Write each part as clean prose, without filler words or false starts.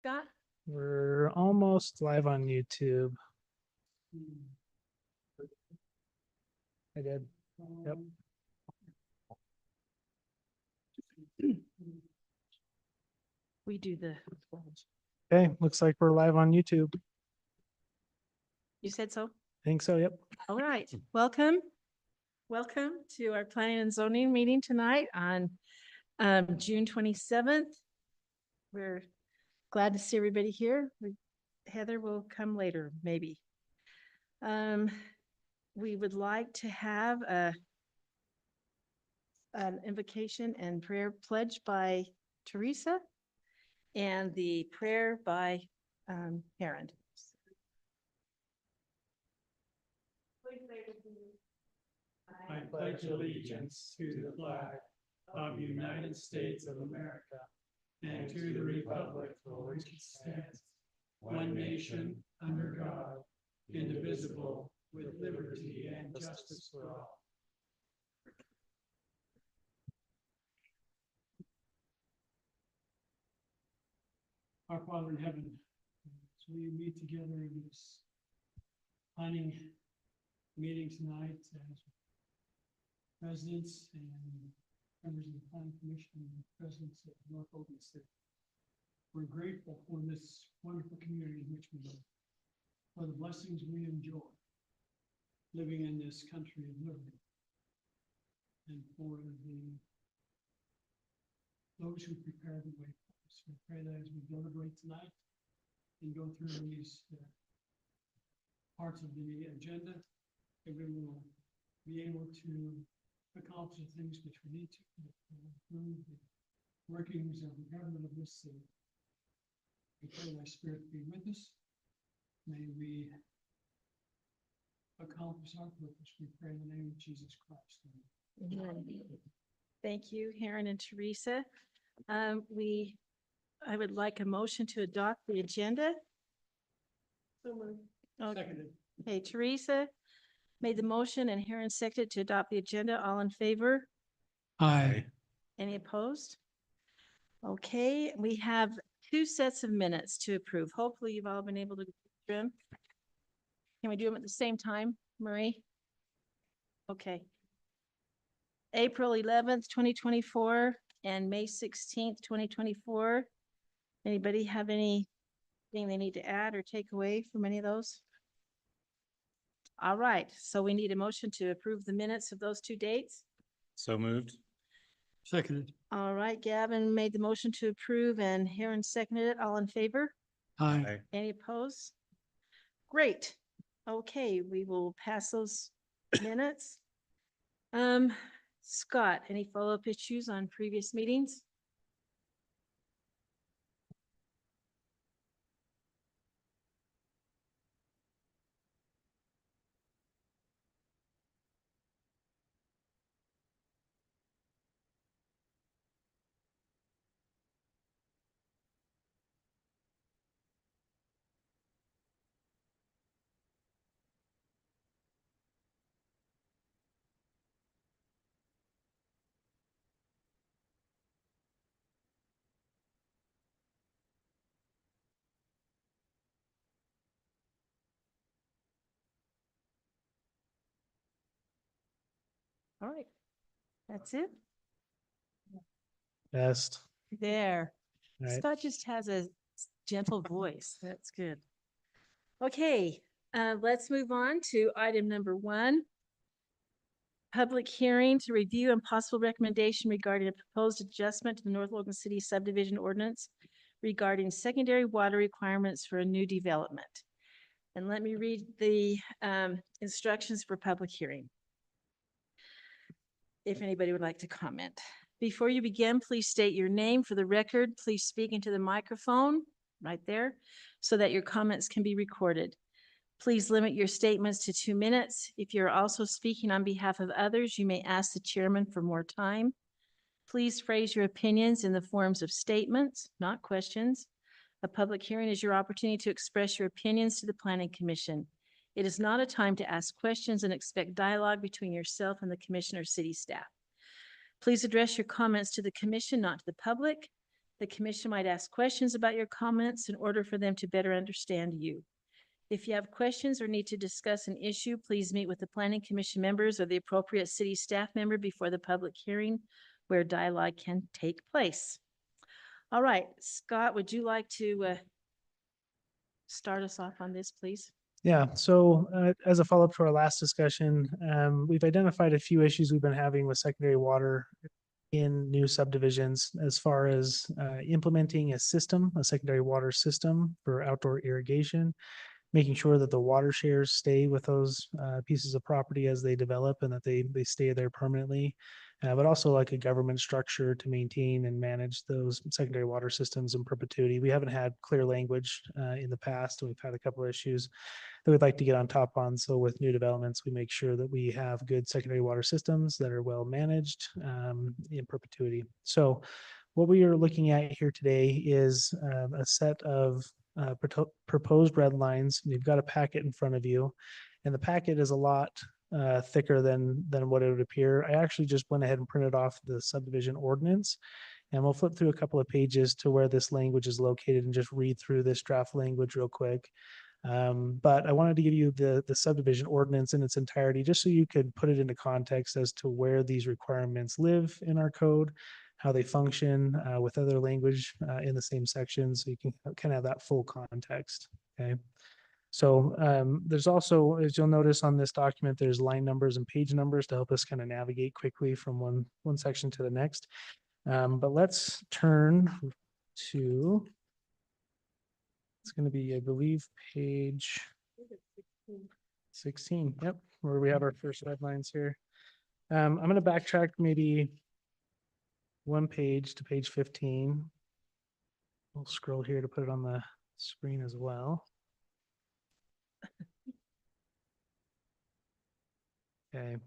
Scott? We're almost live on YouTube. I did. Yep. We do the, Okay, looks like we're live on YouTube. you said so? Think so, yep. All right, welcome. Welcome to our planning and zoning meeting tonight on June 27th. We're glad to see everybody here. Heather will come later, maybe. We would like to have an invocation and prayer pledge by Teresa and the prayer by Heron. I pledge allegiance to the flag of the United States of America and to the republic for which it stands, one nation, under God, indivisible, with liberty and justice for all. Our Father in heaven, as we meet together in this planning meeting tonight as residents and members of the planning commission and residents of North Oakland City. We're grateful for this wonderful community in which we live, for the blessings we enjoy living in this country of liberty, and for those who prepare the way for us. We pray that as we deliberate tonight and go through these parts of the agenda, that we will be able to accomplish the things which we need to improve the workings of the government of this city. We pray thy spirit be with us. May we accomplish our purpose. We pray in the name of Jesus Christ. Amen. Thank you, Heron and Teresa. I would like a motion to adopt the agenda. Okay. Seconded. Okay, Teresa made the motion and Heron seconded to adopt the agenda. All in favor? Aye. Any opposed? Okay, we have 2 sets of minutes to approve. Hopefully you've all been able to go through them. Can we do them at the same time, Marie? Okay. April 11th, 2024 and May 16th, 2024. Anybody have anything they need to add or take away from any of those? All right, so we need a motion to approve the minutes of those 2 dates. So moved. Seconded. All right, Gavin made the motion to approve and Heron seconded it. All in favor? Aye. Any opposed? Great. Okay, we will pass those minutes. Scott, any follow-up issues on previous meetings? All right, that's it. Best. There. All right. Scott just has a gentle voice. That's good. Okay, let's move on to item number 1. Public hearing to review and possible recommendation regarding a proposed adjustment to the North Logan City subdivision ordinance regarding secondary water requirements for a new development. And let me read the instructions for public hearing, if anybody would like to comment. Before you begin, please state your name for the record. Please speak into the microphone right there so that your comments can be recorded. Please limit your statements to 2 minutes. If you're also speaking on behalf of others, you may ask the chairman for more time. Please phrase your opinions in the forms of statements, not questions. A public hearing is your opportunity to express your opinions to the Planning Commission. It is not a time to ask questions and expect dialogue between yourself and the commission or city staff. Please address your comments to the commission, not to the public. The commission might ask questions about your comments in order for them to better understand you. If you have questions or need to discuss an issue, please meet with the planning commission members or the appropriate city staff member before the public hearing where dialogue can take place. All right, Scott, would you like to start us off on this, please? Yeah, so as a follow-up to our last discussion, we've identified a few issues we've been having with secondary water in new subdivisions as far as implementing a system, a secondary water system for outdoor irrigation, making sure that the water shares stay with those pieces of property as they develop and that they stay there permanently. But also like a government structure to maintain and manage those secondary water systems in perpetuity. We haven't had clear language in the past, and we've had a couple of issues that we'd like to get on top on. So with new developments, we make sure that we have good secondary water systems that are well managed in perpetuity. So what we are looking at here today is a set of proposed red lines. You've got a packet in front of you, and the packet is a lot thicker than what it would appear. I actually just went ahead and printed off the subdivision ordinance, and we'll flip through a couple of pages to where this language is located and just read through this draft language real quick. But I wanted to give you the subdivision ordinance in its entirety, just so you could put it into context as to where these requirements live in our code, how they function with other language in the same section, so you can kind of have that full context. Okay. So there's also, as you'll notice on this document, there's line numbers and page numbers to help us kind of navigate quickly from one section to the next. But let's turn to, it's going to be, I believe, page 16. Yep, where we have our first red lines here. I'm going to backtrack maybe one page to page 15. We'll scroll here to put it on the screen as well. Okay.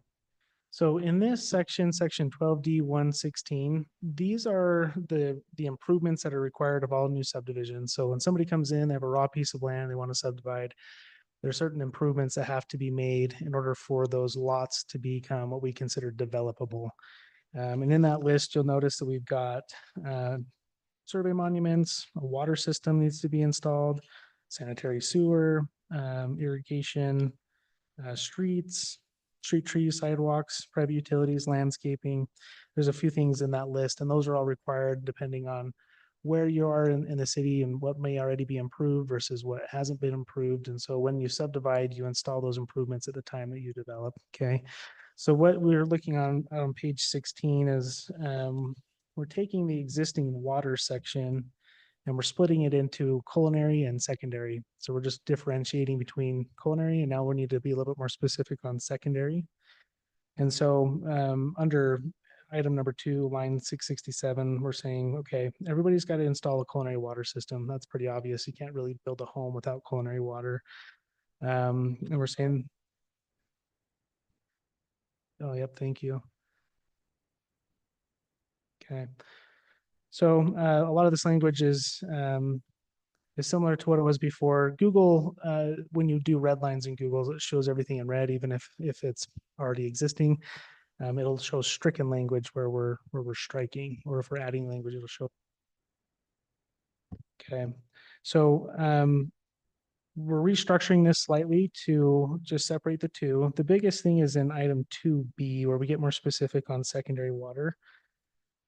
So in this section, section 12D 116, these are the improvements that are required of all new subdivisions. So when somebody comes in, they have a raw piece of land, they want to subdivide, there are certain improvements that have to be made in order for those lots to become what we consider developable. And in that list, you'll notice that we've got survey monuments, a water system needs to be installed, sanitary sewer, irrigation, streets, street trees, sidewalks, private utilities, landscaping. There's a few things in that list, and those are all required depending on where you are in the city and what may already be improved versus what hasn't been improved. And so when you subdivide, you install those improvements at the time that you develop. Okay. So what we're looking on page 16 is we're taking the existing water section and we're splitting it into culinary and secondary. So we're just differentiating between culinary, and now we need to be a little bit more specific on secondary. And so under item number 2, line 667, we're saying, okay, everybody's got to install a culinary water system. That's pretty obvious. You can't really build a home without culinary water. And we're saying, oh, yep, thank you. Okay. So a lot of this language is similar to what it was before. Google, when you do red lines in Google, it shows everything in red, even if it's already existing. It'll show stricken language where we're striking, or if we're adding language, it'll show. Okay, so we're restructuring this slightly to just separate the two. The biggest thing is in item 2B, where we get more specific on secondary water.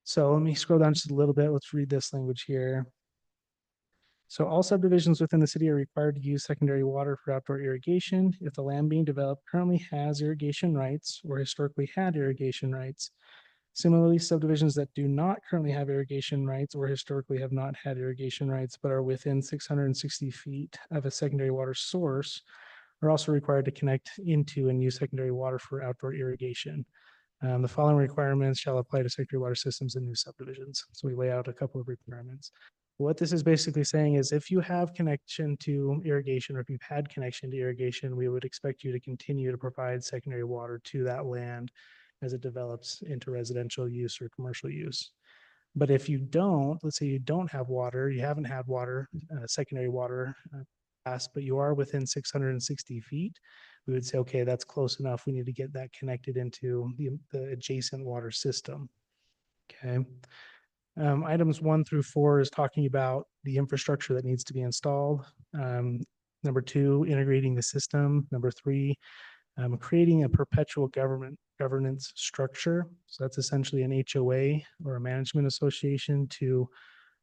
So let me scroll down just a little bit. Let's read this language here. So all subdivisions within the city are required to use secondary water for outdoor irrigation if the land being developed currently has irrigation rights or historically had irrigation rights. Similarly, subdivisions that do not currently have irrigation rights or historically have not had irrigation rights but are within 660 feet of a secondary water source are also required to connect into and use secondary water for outdoor irrigation. The following requirements shall apply to secondary water systems in new subdivisions. So we lay out a couple of requirements. What this is basically saying is if you have connection to irrigation, or if you've had connection to irrigation, we would expect you to continue to provide secondary water to that land as it develops into residential use or commercial use. But if you don't, let's say you don't have water, you haven't had water, secondary water but you are within 660 feet, we would say, okay, that's close enough. We need to get that connected into the adjacent water system. Okay. Items 1 through 4 is talking about the infrastructure that needs to be installed. Number 2, integrating the system. Number 3, creating a perpetual governance structure. So that's essentially an HOA or a management association to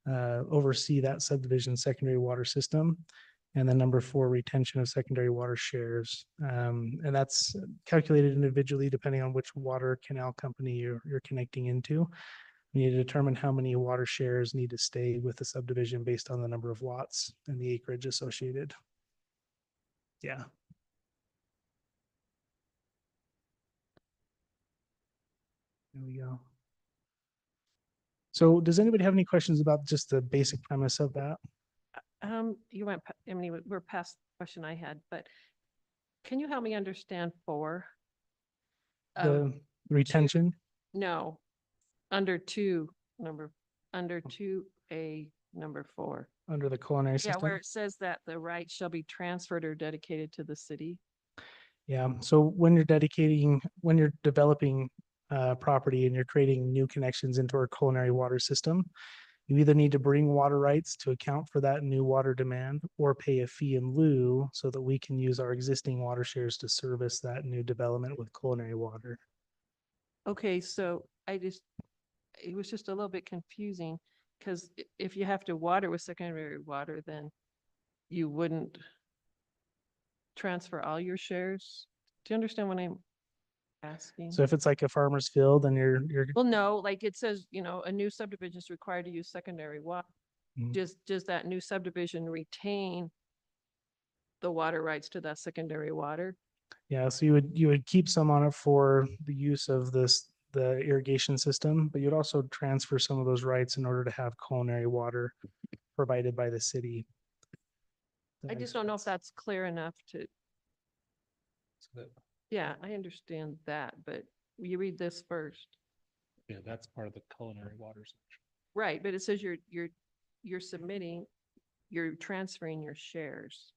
oversee that subdivision secondary water system. And then number 4, retention of secondary water shares. And that's calculated individually depending on which water canal company you're connecting into. We need to determine how many water shares need to stay with the subdivision based on the number of lots and the acreage associated. Yeah. There we go. So does anybody have any questions about just the basic premise of that? You went, I mean, we're past the question I had, but can you help me understand 4? The retention? No, under 2, under 2A, number 4. Under the culinary Yeah, system? where it says that the right shall be transferred or dedicated to the city. Yeah, so when you're developing property and you're creating new connections into our culinary water system, you either need to bring water rights to account for that new water demand or pay a fee in lieu so that we can use our existing water shares to service that new development with culinary water. Okay, so it was just a little bit confusing because if you have to water with secondary water, then you wouldn't transfer all your shares. Do you understand what I'm asking? So if it's like a farmer's field and you're Well, no, like it says, a new subdivision is required to use secondary water. Mhm. Does that new subdivision retain the water rights to that secondary water? Yeah, so you would keep some on it for the use of the irrigation system, but you'd also transfer some of those rights in order to have culinary water provided by the city. That I makes just don't know if sense. that's clear enough to, yeah, I understand that, but you read this first. Yeah, that's part of the culinary water section. Right, but it says you're submitting, you're transferring your shares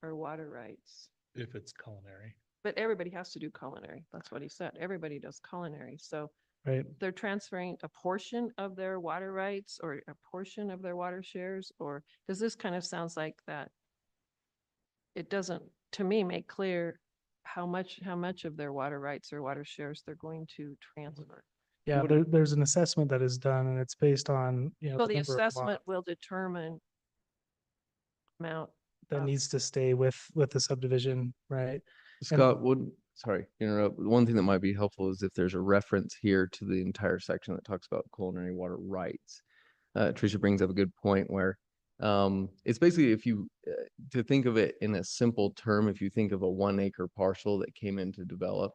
or water rights. If it's culinary. But everybody has to do culinary. That's what he said. Everybody does culinary. So Right. they're transferring a portion of their water rights or a portion of their water shares, or does this kind of sounds like that? It doesn't, to me, make clear how much of their water rights or water shares they're going to transfer. Yeah, there's an assessment that is done and it's based on, So the number of assessment lots will determine amount. that needs to stay with the subdivision, right? Scott, sorry, to interrupt. One thing that might be helpful is if there's a reference here to the entire section that talks about culinary water rights. Tricia brings up a good point where it's basically if you to think of it in a simple term, if you think of a 1-acre parcel that came in to develop,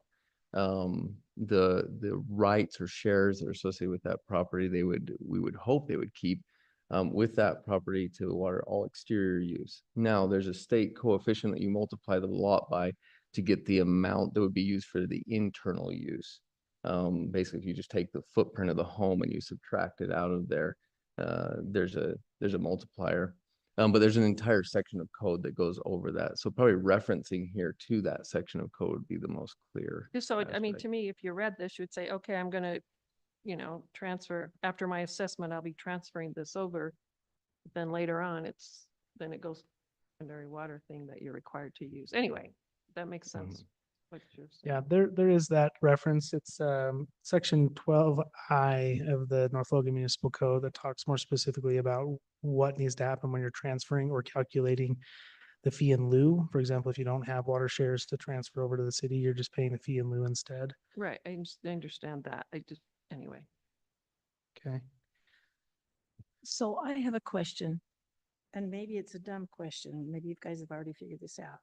the rights or shares that are associated with that property, we would hope they would keep with that property to water all exterior use. Now, there's a state coefficient that you multiply the lot by to get the amount that would be used for the internal use. Basically, if you just take the footprint of the home and you subtract it out of there, there's a multiplier. But there's an entire section of code that goes over that. So probably referencing here to that section of code would be the most clear. Just so, I mean, aspect. to me, if you read this, you would say, okay, I'm gonna, transfer, after my assessment, I'll be transferring this over. Then later on, then it goes secondary water thing that you're required to use. Anyway, that makes sense. What you're saying. Yeah, there is that reference. It's section 12I of the North Logan Municipal Code that talks more specifically about what needs to happen when you're transferring or calculating the fee in lieu. For example, if you don't have water shares to transfer over to the city, you're just paying the fee in lieu instead. Right, I understand that. Anyway. Okay. So I have a question, and maybe it's a dumb question. Maybe you guys have already figured this out.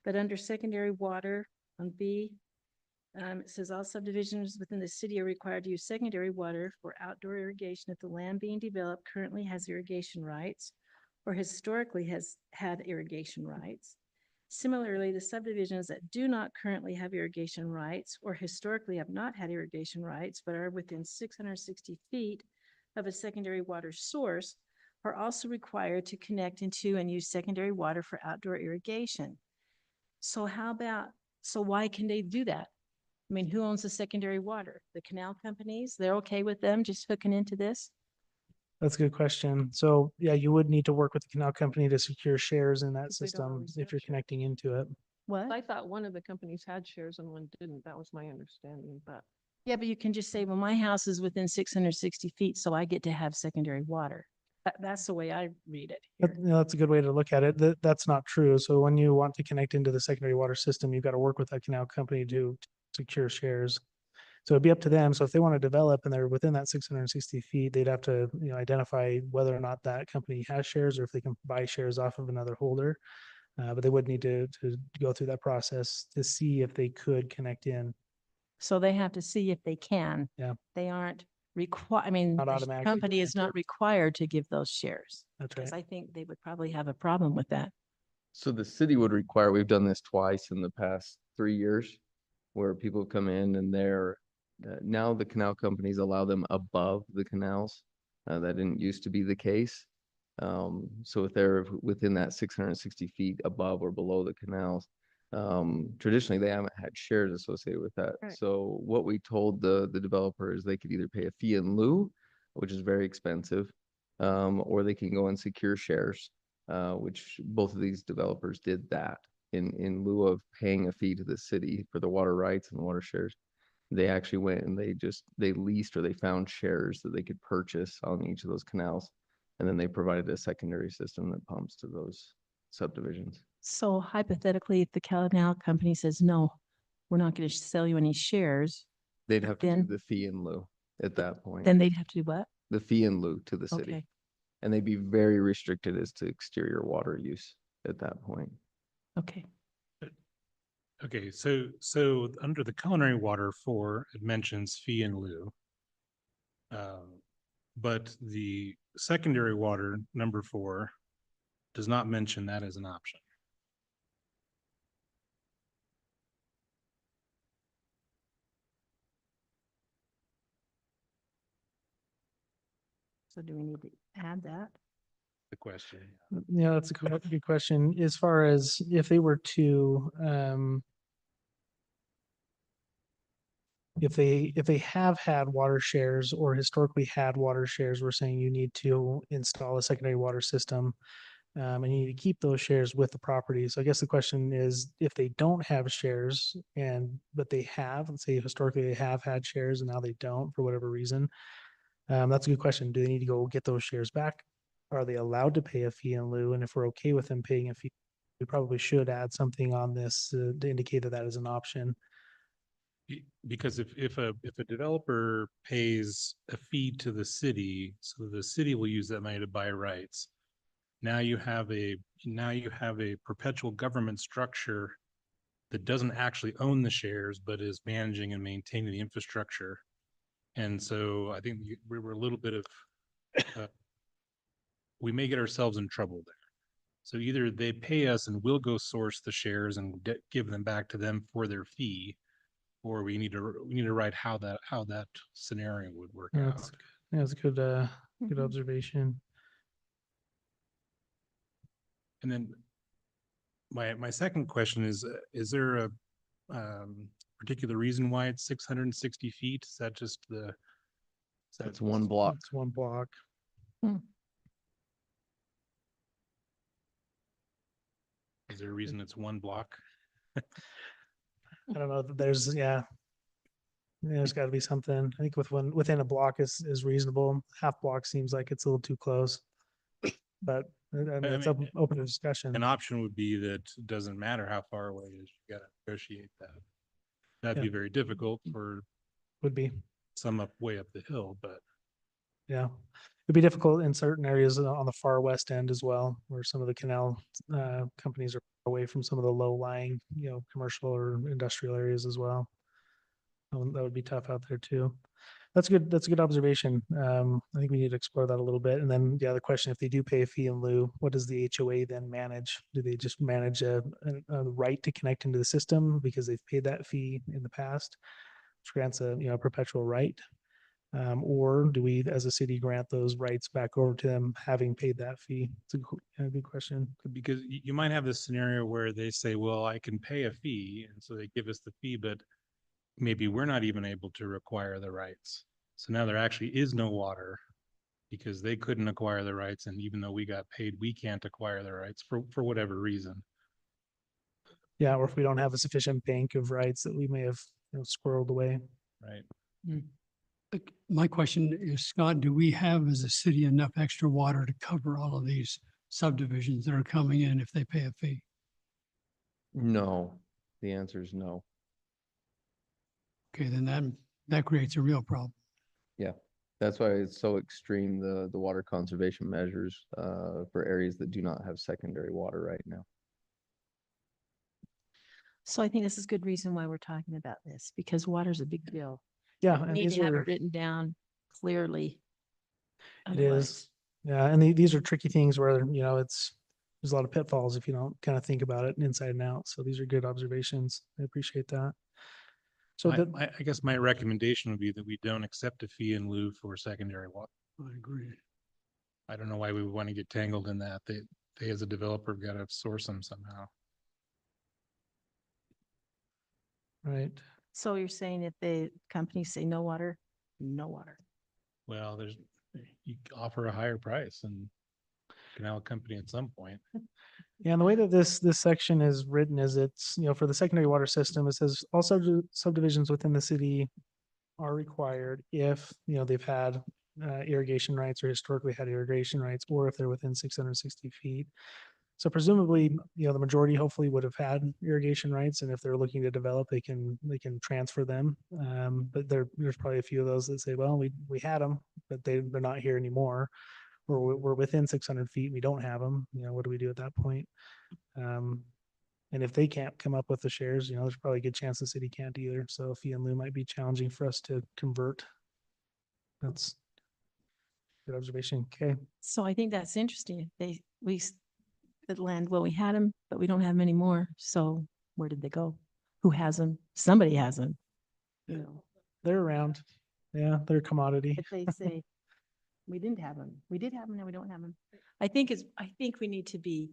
But under secondary water on B, it says all subdivisions within the city are required to use secondary water for outdoor irrigation if the land being developed currently has irrigation rights or historically has had irrigation rights. Similarly, the subdivisions that do not currently have irrigation rights or historically have not had irrigation rights but are within 660 feet of a secondary water source are also required to connect into and use secondary water for outdoor irrigation. So why can they do that? I mean, who owns the secondary water? The canal companies? They're okay with them just hooking into this? That's a good question. So yeah, you would need to work with the canal company to secure shares in that If they don't system always if have you're shares. connecting into it. What? I thought one of the companies had shares and one didn't. That was my understanding, but Yeah, but you can just say, well, my house is within 660 feet, so I get to have secondary water. That's the way I read it That, here. you know, that's a good way to look at it. That's not true. So when you want to connect into the secondary water system, you've got to work with that canal company to secure shares. So it'd be up to them. So if they want to develop and they're within that 660 feet, they'd have to, you know, identify whether or not that company has shares or if they can buy shares off of another holder. But they would need to go through that process to see if they could connect in. So they have to see if they can. Yeah. They aren't I mean, Not the automatically company is not granted. required to give those shares. That's Because right. I think they would probably have a problem with that. So the city would require, we've done this twice in the past 3 years, where people come in and they're, now the canal companies allow them above the canals. That didn't used to be the case. So if they're within that 660 feet above or below the canals, traditionally they haven't had shares associated with that. Right. So what we told the developer is they could either pay a fee in lieu, which is very expensive, or they can go and secure shares, which both of these developers did that in lieu of paying a fee to the city for the water rights and water shares. They actually went and they leased or they found shares that they could purchase on each of those canals. And then they provided a secondary system that pumps to those subdivisions. So hypothetically, if the canal company says, no, we're not going to sell you any shares, They'd have to do Then- the fee in lieu at that point, then they'd have to do what? the fee in lieu to the city. Okay. And they'd be very restricted as to exterior water use at that point. Okay. Okay, so under the culinary water 4, it mentions fee in lieu. But the secondary water, number 4, does not mention that as an option. So do we need to add that? The question. Yeah, that's a good question. As far as if they were to, if they have had water shares or historically had water shares, we're saying you need to install a secondary water system. And you need to keep those shares with the property. So I guess the question is, if they don't have shares but they have, let's say historically they have had shares and now they don't for whatever reason. That's a good question. Do they need to go get those shares back? Are they allowed to pay a fee in lieu? And if we're okay with them paying a fee, we probably should add something on this to indicate that that is an option. Because if a developer pays a fee to the city, so the city will use that money to buy rights. Now you have a perpetual government structure that doesn't actually own the shares, but is managing and maintaining the infrastructure. And so I think we were a little bit of, we may get ourselves in trouble there. So either they pay us and we'll go source the shares and give them back to them for their fee, or we need to write how that scenario would work out. That's a good good Mhm. observation. And then my second question is there a particular reason why it's 660 feet? Is that just the? That's one block. It's one block. Is there a reason it's one block? I don't know. There's there's got to be something. I think within a block is reasonable. Half block seems like it's a little too close. But I mean, I it's mean, open to discussion. An option would be that it doesn't matter how far away it is, you gotta negotiate that. That'd be Yeah. very difficult for Would be. some way up the hill, but Yeah. It'd be difficult in certain areas on the far west end as well, where some of the canal companies are away from some of the low lying, commercial or industrial areas as well. That would be tough out there too. That's good. That's a good observation. I think we need to explore that a little bit. And then the other question, if they do pay a fee in lieu, what does the HOA then manage? Do they just manage a right to connect into the system because they've paid that fee in the past, which grants a perpetual right? Or do we, as a city, grant those rights back over to them having paid that fee? It's a good question. because you might have this scenario where they say, well, I can pay a fee, and so they give us the fee, but maybe we're not even able to require the rights. So now there actually is no water Because they couldn't acquire the rights, and even though we got paid, we can't acquire the rights for whatever reason. Yeah, or if we don't have a sufficient bank of rights that we may have, squirreled away. Right. My question is, Scott, do we have as a city enough extra water to cover all of these subdivisions that are coming in if they pay a fee? No, the answer is no. Okay, then that creates a real problem. That's why it's so extreme, the water conservation measures, for areas that do not have secondary water right now. So I think this is good reason why we're talking about this, because water's a big deal. Yeah, We and need these to have are, it written down clearly. it is. Yeah, and these are tricky things where, there's a lot of pitfalls if you don't kind of think about it inside and out. So these are good observations. I appreciate that. So that, I guess my recommendation would be that we don't accept a fee in lieu for secondary water. I agree. I don't know why we would want to get tangled in that. They as a developer got to source them somehow. right. So you're saying if the companies say no water, no water. Well, you offer a higher price and canal company at some point. Yeah, and the way that this section is written is it's, for the secondary water system, it says all subdivisions within the city are required if, they've had irrigation rights or historically had irrigation rights, or if they're within 660 feet. So presumably, the majority hopefully would have had irrigation rights, and if they're looking to develop, they can transfer them. But there's probably a few of those that say, well, we had them, but they're not here anymore. Or we're within 600 feet, we don't have them, what do we do at that point? And if they can't come up with the shares, there's probably a good chance the city can't either. So fee in lieu might be challenging for us to convert. That's good observation. Okay. So I think that's interesting. The land, well, we had them, but we don't have them anymore. So where did they go? Who has them? Somebody has them. You know, They're around. Yeah, they're a commodity. if they say, we didn't have them, we did have them, now we don't have them. I think we need to be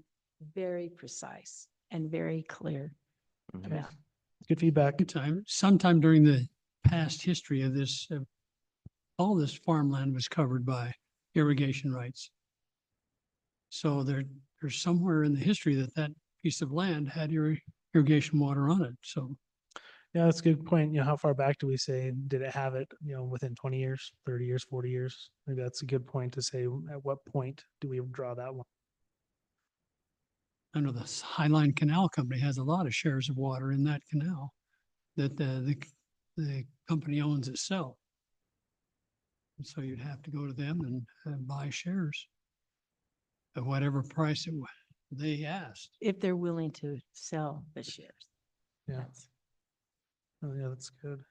very precise and very clear Mhm. about. Good feedback. Sometime during the past history of this, all this farmland was covered by irrigation rights. So there's somewhere in the history that piece of land had irrigation water on it. So Yeah, that's a good point. How far back do we say, did it have it, within 20 years, 30 years, 40 years? Maybe that's a good point to say, at what point do we draw that one? I know the Highline Canal Company has a lot of shares of water in that canal that the company owns itself. And so you'd have to go to them and buy shares at whatever price they asked. If they're willing to sell the shares. Yeah. That's- Oh, yeah, that's good.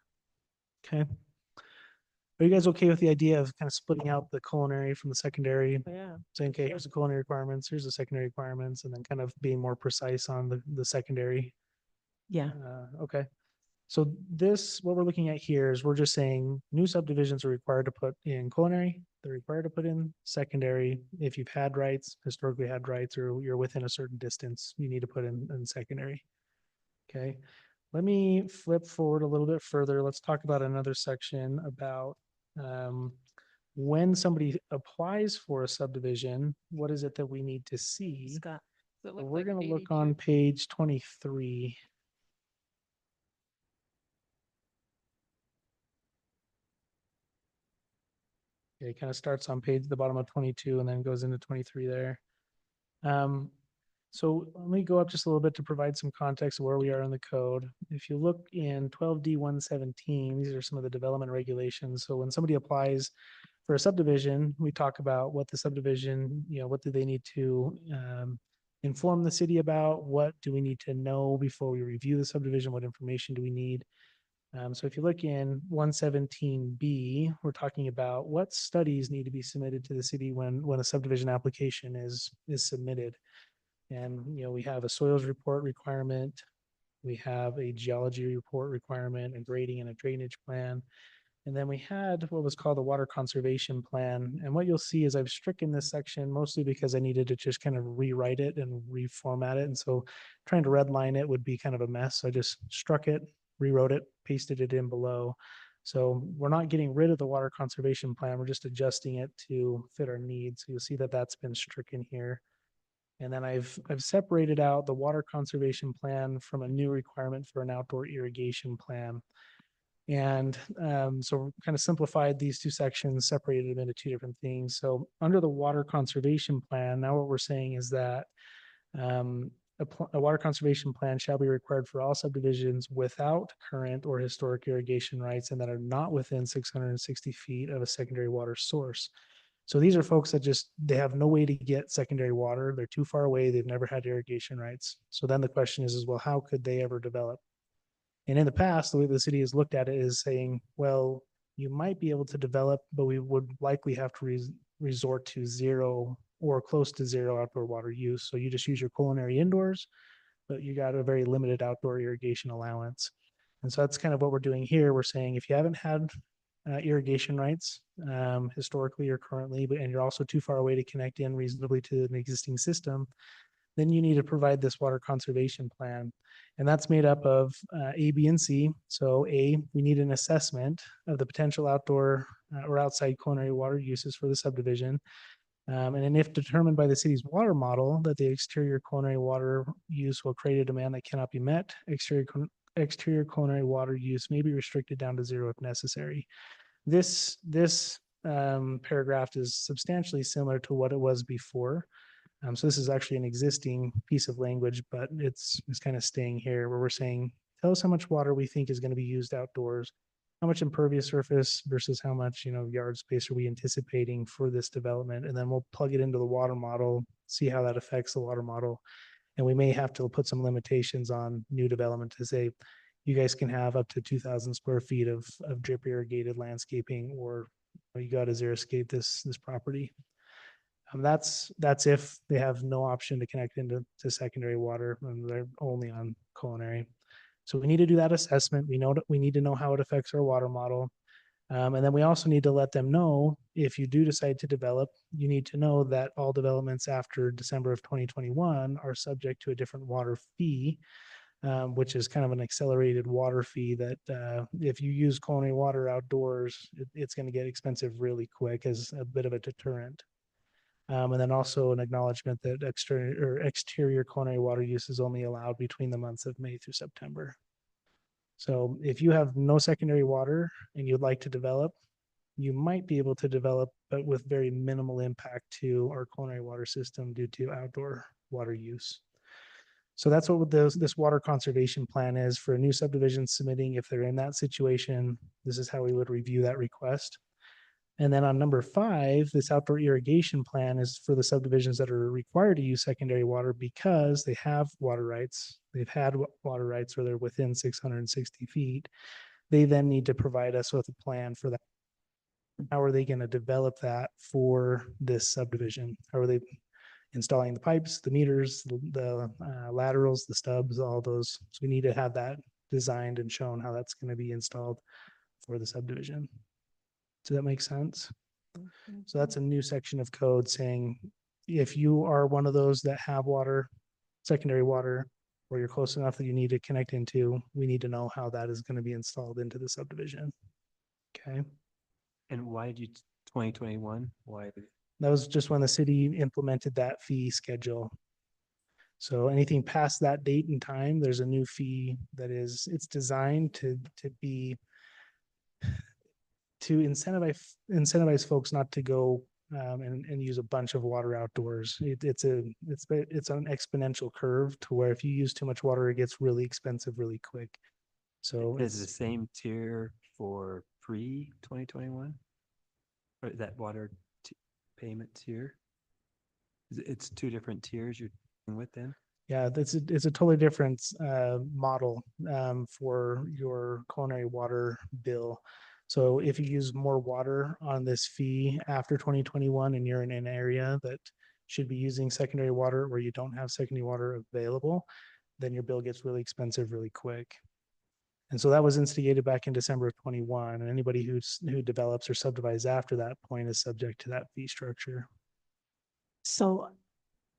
Okay. Are you guys okay with the idea of kind of splitting out the culinary from the secondary? Yeah. Saying, okay, here's the culinary requirements, here's the secondary requirements, and then kind of being more precise on the secondary? Yeah. Okay. So what we're looking at here is we're just saying new subdivisions are required to put in culinary. They're required to put in secondary. If you've had rights, historically had rights, or you're within a certain distance, you need to put in secondary. Okay. Let me flip forward a little bit further. Let's talk about another section about when somebody applies for a subdivision, what is it that we need to see? Scott. Does it So look we're like going to look 82? on page 23. It kind of starts on the bottom of 22 and then goes into 23 there. So let me go up just a little bit to provide some context of where we are in the code. If you look in 12D117, these are some of the development regulations. So when somebody applies for a subdivision, we talk about what the subdivision, what do they need to inform the city about? What do we need to know before we review the subdivision? What information do we need? So if you look in 117B, we're talking about what studies need to be submitted to the city when a subdivision application is submitted. And, we have a soils report requirement. We have a geology report requirement, a grading and a drainage plan. And then we had what was called the water conservation plan. And what you'll see is I've stricken this section mostly because I needed to just kind of rewrite it and reformat it. And so trying to redline it would be kind of a mess. So I just struck it, rewrote it, pasted it in below. So we're not getting rid of the water conservation plan, we're just adjusting it to fit our needs. So you'll see that that's been stricken here. And then I've separated out the water conservation plan from a new requirement for an outdoor irrigation plan. And so kind of simplified these two sections, separated them into two different things. So under the water conservation plan, now what we're saying is that a water conservation plan shall be required for all subdivisions without current or historic irrigation rights and that are not within 660 feet of a secondary water source. So these are folks that just, they have no way to get secondary water. They're too far away. They've never had irrigation rights. So then the question is, well, how could they ever develop? And in the past, the way the city has looked at it is saying, well, you might be able to develop, but we would likely have to resort to zero or close to zero outdoor water use. So you just use your culinary indoors, but you got a very limited outdoor irrigation allowance. And so that's kind of what we're doing here. We're saying if you haven't had irrigation rights historically or currently, and you're also too far away to connect in reasonably to an existing system, then you need to provide this water conservation plan. And that's made up of A, B, and C. So A, we need an assessment of the potential outdoor or outside culinary water uses for the subdivision. And then if determined by the city's water model that the exterior culinary water use will create a demand that cannot be met, exterior culinary water use may be restricted down to zero if necessary. This paragraph is substantially similar to what it was before. So this is actually an existing piece of language, but it's kind of staying here where we're saying, tell us how much water we think is going to be used outdoors, how much impervious surface versus how much, yard space are we anticipating for this development? And then we'll plug it into the water model, see how that affects the water model. And we may have to put some limitations on new development to say, you guys can have up to 2,000 square feet of drip irrigated landscaping, or you got to xeriscape this property. That's if they have no option to connect into secondary water and they're only on culinary. So we need to do that assessment. We need to know how it affects our water model. And then we also need to let them know if you do decide to develop, you need to know that all developments after December of 2021 are subject to a different water fee, which is kind of an accelerated water fee that if you use culinary water outdoors, it's going to get expensive really quick as a bit of a deterrent. And then also an acknowledgement that exterior culinary water use is only allowed between the months of May through September. So if you have no secondary water and you'd like to develop, you might be able to develop, but with very minimal impact to our culinary water system due to outdoor water use. So that's what this water conservation plan is for a new subdivision submitting. If they're in that situation, this is how we would review that request. And then on number 5, this outdoor irrigation plan is for the subdivisions that are required to use secondary water because they have water rights. They've had water rights or they're within 660 feet. They then need to provide us with a plan for that. How are they going to develop that for this subdivision? How are they installing the pipes, the meters, the laterals, the stubs, all those? So we need to have that designed and shown how that's going to be installed for the subdivision. Does that make sense? So that's a new section of code saying if you are one of those that have water, secondary water, or you're close enough that you need to connect into, we need to know how that is going to be installed into the subdivision. Okay. And why did you, 2021? Why? That was just when the city implemented that fee schedule. So anything past that date and time, there's a new fee that it's designed to incentivize folks not to go and use a bunch of water outdoors. It's an exponential curve to where if you use too much water, it gets really expensive really quick. So Is it the same tier for pre-2021? Or that water payment tier? It's 2 different tiers you're dealing with then? yeah, it's a totally different model for your culinary water bill. So if you use more water on this fee after 2021 and you're in an area that should be using secondary water or you don't have secondary water available, then your bill gets really expensive really quick. And so that was instigated back in December of 21. And anybody who develops or subdivides after that point is subject to that fee structure. So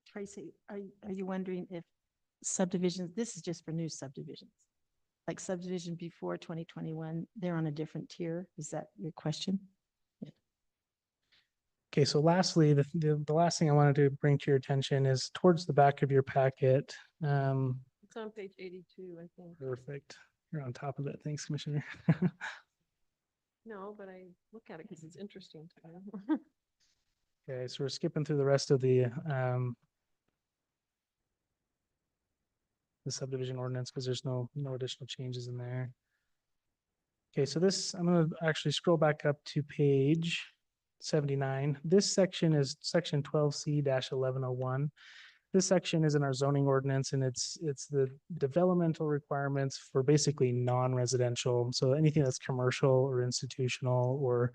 Tracy, are you wondering if subdivisions, this is just for new subdivisions? like subdivision before 2021, they're on a different tier. Is that your question? Okay, so lastly, the last thing I wanted to bring to your attention is towards the back of your packet. It's on page 82, I think. Perfect. You're on top of it. Thanks, Commissioner. No, but I look at it because it's interesting to me. Okay, so we're skipping through the rest of the subdivision ordinance because there's no additional changes in there. Okay, so this, I'm gonna actually scroll back up to page 79. This section is section 12C-1101. This section is in our zoning ordinance and it's the developmental requirements for basically non-residential. So anything that's commercial or institutional or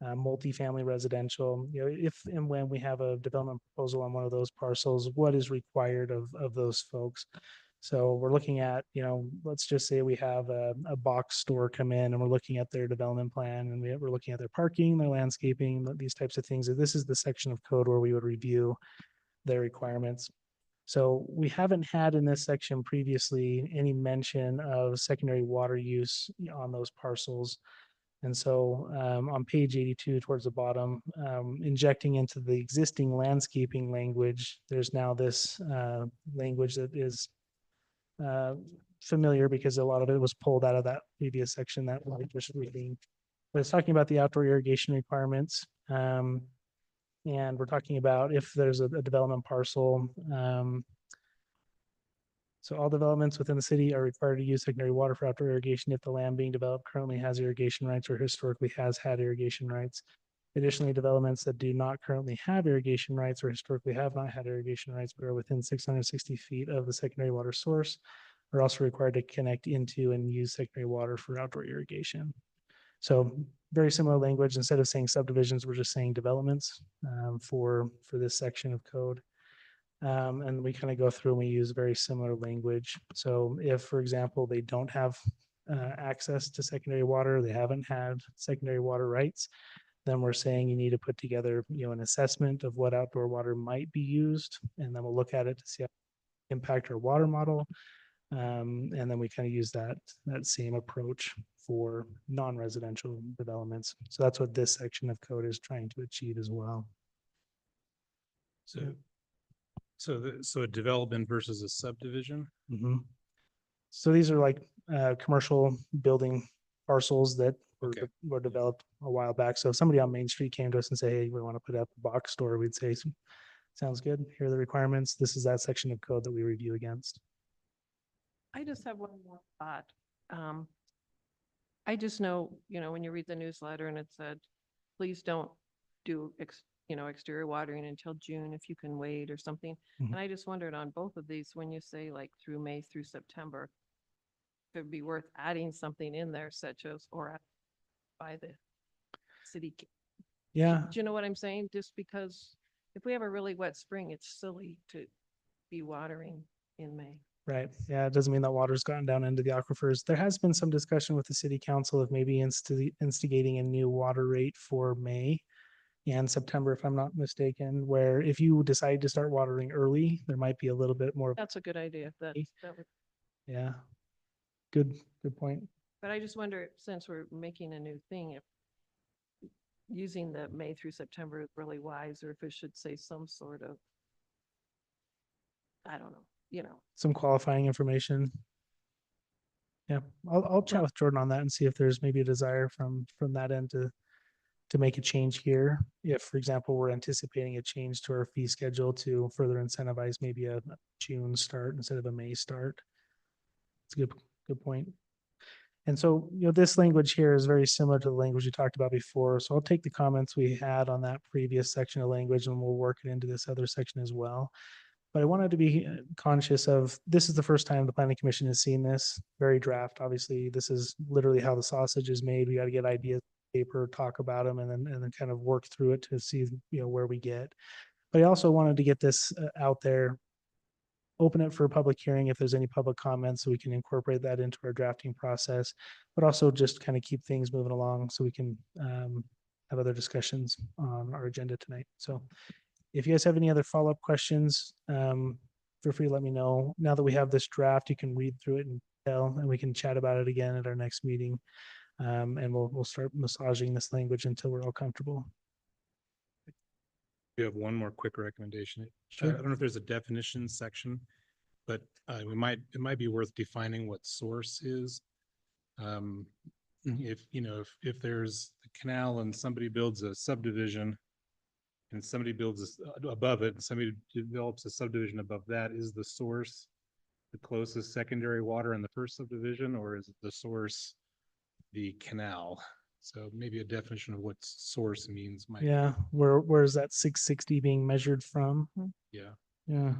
multifamily residential, you know, if and when we have a development proposal on one of those parcels, what is required of those folks? So we're looking at, you know, let's just say we have a box store come in and we're looking at their development plan and we're looking at their parking, their landscaping, these types of things. This is the section of code where we would review their requirements. So we haven't had in this section previously any mention of secondary water use on those parcels. And so on page 82 towards the bottom, injecting into the existing landscaping language, there's now this language that is familiar because a lot of it was pulled out of that previous section that we just reading. But it's talking about the outdoor irrigation requirements. And we're talking about if there's a development parcel. So all developments within the city are required to use secondary water for outdoor irrigation if the land being developed currently has irrigation rights or historically has had irrigation rights. Additionally, developments that do not currently have irrigation rights or historically have not had irrigation rights but are within 660 feet of the secondary water source are also required to connect into and use secondary water for outdoor irrigation. So very similar language. Instead of saying subdivisions, we're just saying developments for this section of code. And we kind of go through and we use very similar language. So if, for example, they don't have access to secondary water, they haven't had secondary water rights, then we're saying you need to put together, you know, an assessment of what outdoor water might be used, and then we'll look at it to see how it impact our water model. And then we kind of use that same approach for non-residential developments. So that's what this section of code is trying to achieve as well. So a development versus a subdivision? Mhm. So these are like commercial building parcels that Okay. were developed a while back. So if somebody on Main Street came to us and say, hey, we want to put up a box store, we'd say, sounds good. Here are the requirements. This is that section of code that we review against. I just have one more thought. I just know, you know, when you read the newsletter and it said, please don't do, exterior watering until June if you can wait or something. Mhm. And I just wondered on both of these, when you say like through May through September, it'd be worth adding something in there such as, or by the city. Yeah, Do you know what I'm saying? Just because if we have a really wet spring, it's silly to be watering in May. right. Yeah, it doesn't mean that water's gotten down into the aquifers. There has been some discussion with the city council of maybe instigating a new water rate for May and September, if I'm not mistaken, where if you decide to start watering early, there might be a little bit more. That's a good idea. That would, Yeah. Good point. but I just wonder, since we're making a new thing, if using the May through September is really wise, or if it should say some sort of, I don't know, you know. Some qualifying information. Yeah, I'll chat with Jordan on that and see if there's maybe a desire from that end to make a change here. If, for example, we're anticipating a change to our fee schedule to further incentivize maybe a June start instead of a May start. It's a good point. And so, you know, this language here is very similar to the language we talked about before. So I'll take the comments we had on that previous section of language and we'll work it into this other section as well. But I wanted to be conscious of, this is the first time the planning commission has seen this, very draft. Obviously, this is literally how the sausage is made. We got to get ideas, paper, talk about them, and then kind of work through it to see, you know, where we get. But I also wanted to get this out there, open it for a public hearing if there's any public comments, so we can incorporate that into our drafting process, but also just kind of keep things moving along so we can have other discussions on our agenda tonight. So if you guys have any other follow-up questions, feel free to let me know. Now that we have this draft, you can read through it and and we can chat about it again at our next meeting. And we'll start massaging this language until we're all comfortable. We have one more quick recommendation. I Sure. don't know if there's a definition section, but it might be worth defining what source is. If, you know, if there's a canal and somebody builds a subdivision and somebody builds above it, and somebody develops a subdivision above that, is the source the closest secondary water in the first subdivision, or is the source the canal? So maybe a definition of what source means might. Yeah, where is that 660 being measured from? Yeah. Yeah.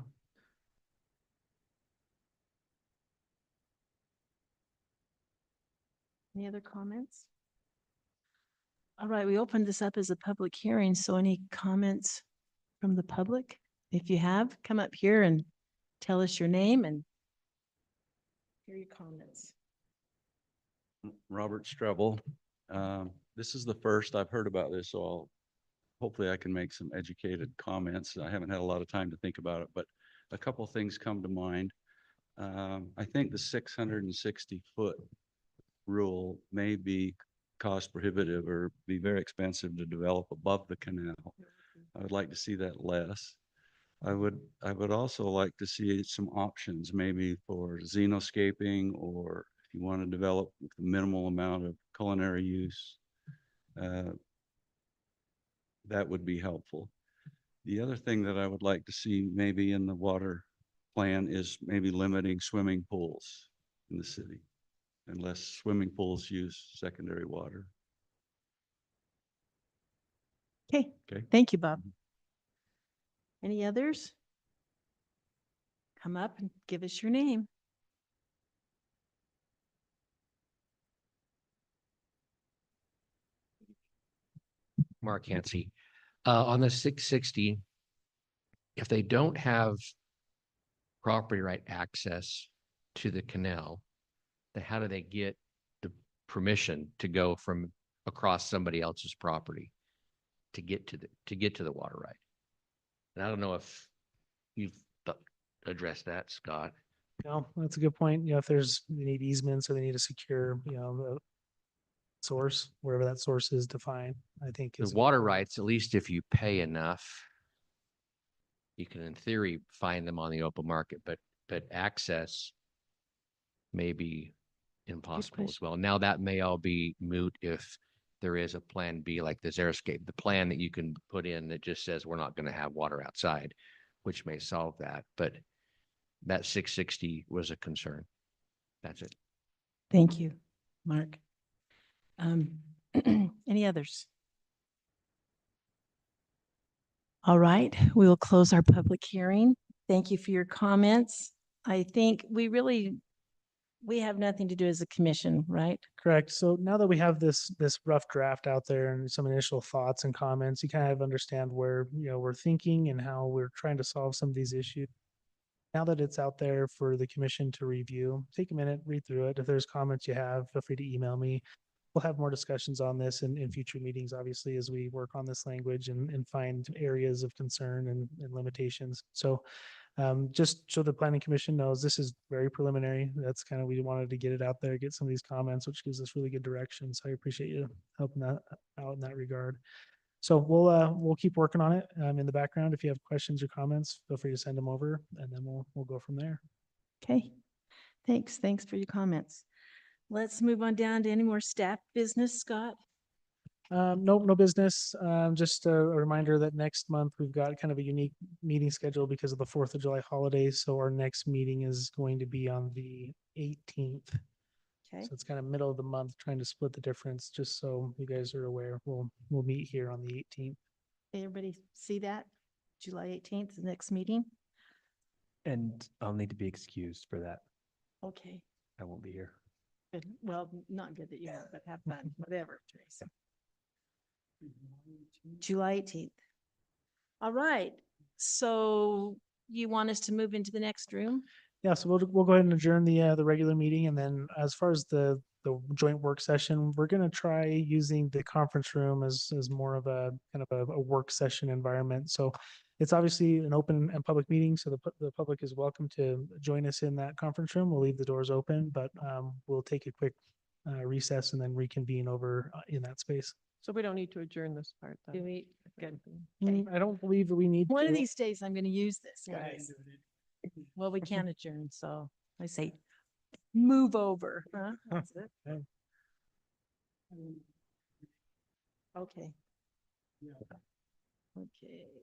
Any other comments? All right, we opened this up as a public hearing, so any comments from the public? If you have, come up here and tell us your name and hear your comments. Robert Strebel. This is the first I've heard about this, so hopefully I can make some educated comments. I haven't had a lot of time to think about it, but a couple things come to mind. I think the 660-foot rule may be cost prohibitive or be very expensive to develop above the canal. I would like to see that less. I would also like to see some options maybe for xenoscaping, or if you want to develop with a minimal amount of culinary use, that would be helpful. The other thing that I would like to see maybe in the water plan is maybe limiting swimming pools in the city, unless swimming pools use secondary water. Okay, Okay. thank you, Bob. Any others? Come up and give us your name. Mark Hancy. On the 660, if they don't have property right access to the canal, then how do they get the permission to go from across somebody else's property to get to the water right? And I don't know if you've addressed that, Scott. No, that's a good point. You know, if they need easements or they need a secure, the source, wherever that source is defined, I think The is. water rights, at least if you pay enough, you can in theory find them on the open market, but access may be impossible as question. well. Now that may all be moot if there is a plan B like this Airscape, the plan that you can put in that just says we're not going to have water outside, which may solve that. But that 660 was a concern. That's it. Thank you, Mark. Any others? All right, we will close our public hearing. Thank you for your comments. I think we have nothing to do as a commission, right? Correct. So now that we have this rough draft out there and some initial thoughts and comments, you kind of understand where, we're thinking and how we're trying to solve some of these issues. Now that it's out there for the commission to review, take a minute, read through it. If there's comments you have, feel free to email me. We'll have more discussions on this in future meetings, obviously, as we work on this language and find areas of concern and limitations. So just so the planning commission knows, this is very preliminary. That's kind of, we wanted to get it out there, get some of these comments, which gives us really good direction. So I appreciate you helping that out in that regard. So we'll keep working on it in the background. If you have questions or comments, feel free to send them over and then we'll go from there. Okay, thanks. Thanks for your comments. Let's move on down to any more staff business, Scott. No business. Just a reminder that next month we've got kind of a unique meeting schedule because of the 4th of July holiday. So our next meeting is going to be on the 18th. Okay, So it's kind of middle of the month, trying to split the difference, just so you guys are aware. We'll meet here on the 18th. everybody see that? July 18th, the next meeting? And I'll need to be excused for that. Okay, I won't be here. good. Well, not good that you have, but have fun, whatever, Teresa. July 18th. All right, so you want us to move into the next room? Yeah, so we'll go ahead and adjourn the regular meeting, and then as far as the the joint work session. We're gonna try using the conference room as more of a kind of a work session environment. So it's obviously an open and public meeting, so the public is welcome to join us in that conference room. We'll leave the doors open, but we'll take a quick recess and then reconvene over in that space. So we don't need to adjourn this part then? Do we, good. I don't believe that we need. One of to. these days I'm gonna use this, Go ahead and guys. do it. Well, we can't adjourn, so I say, move over, huh? That's it. Okay. Yeah. Okay.